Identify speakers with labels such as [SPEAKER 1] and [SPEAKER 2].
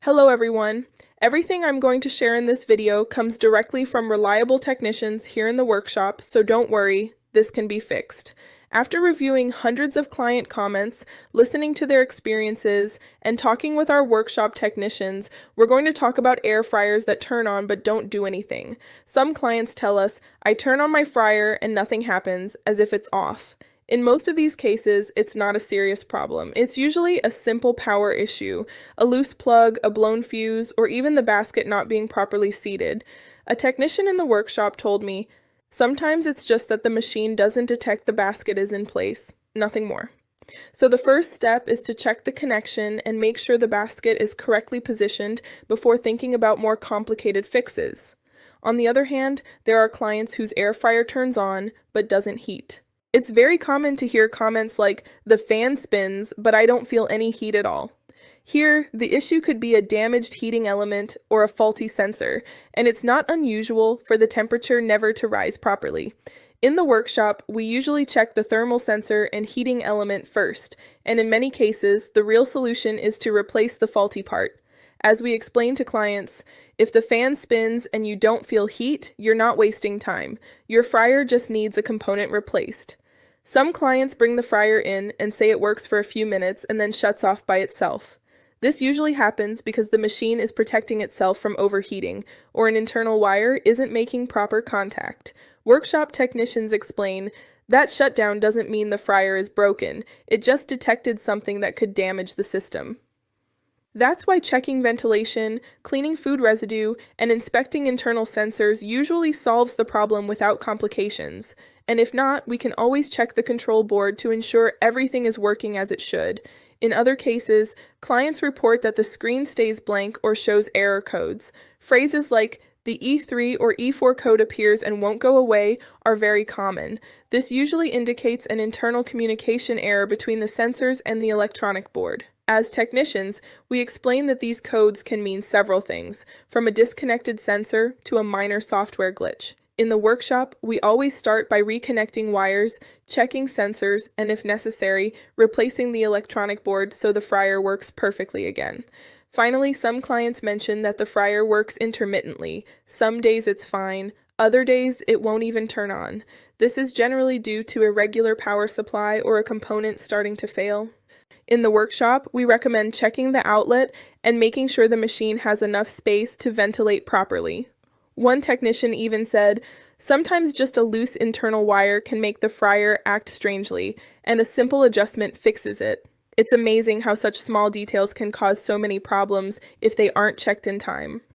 [SPEAKER 1] Hello everyone. Everything I'm going to share in this video comes directly from reliable technicians here in the workshop, so don't worry, this can be fixed. After reviewing hundreds of client comments, listening to their experiences, and talking with our workshop technicians, we're going to talk about air fryers that turn on but don't do anything. Some clients tell us, I turn on my fryer and nothing happens, as if it's off. In most of these cases, it's not a serious problem. It's usually a simple power issue, a loose plug, a blown fuse, or even the basket not being properly seated. A technician in the workshop told me, sometimes it's just that the machine doesn't detect the basket is in place, nothing more. So the first step is to check the connection and make sure the basket is correctly positioned before thinking about more complicated fixes. On the other hand, there are clients whose air fryer turns on but doesn't heat. It's very common to hear comments like, the fan spins, but I don't feel any heat at all. Here, the issue could be a damaged heating element or a faulty sensor, and it's not unusual for the temperature never to rise properly. In the workshop, we usually check the thermal sensor and heating element first, and in many cases, the real solution is to replace the faulty part. As we explain to clients, if the fan spins and you don't feel heat, you're not wasting time. Your fryer just needs a component replaced. Some clients bring the fryer in and say it works for a few minutes and then shuts off by itself. This usually happens because the machine is protecting itself from overheating, or an internal wire isn't making proper contact. Workshop technicians explain, that shutdown doesn't mean the fryer is broken, it just detected something that could damage the system. That's why checking ventilation, cleaning food residue, and inspecting internal sensors usually solves the problem without complications. And if not, we can always check the control board to ensure everything is working as it should. In other cases, clients report that the screen stays blank or shows error codes. Phrases like, the E3 or E4 code appears and won't go away are very common. This usually indicates an internal communication error between the sensors and the electronic board. As technicians, we explain that these codes can mean several things, from a disconnected sensor to a minor software glitch. In the workshop, we always start by reconnecting wires, checking sensors, and if necessary, replacing the electronic board so the fryer works perfectly again. Finally, some clients mention that the fryer works intermittently. Some days it's fine, other days it won't even turn on. This is generally due to irregular power supply or a component starting to fail. In the workshop, we recommend checking the outlet and making sure the machine has enough space to ventilate properly. One technician even said, sometimes just a loose internal wire can make the fryer act strangely, and a simple adjustment fixes it. It's amazing how such small details can cause so many problems if they aren't checked in time.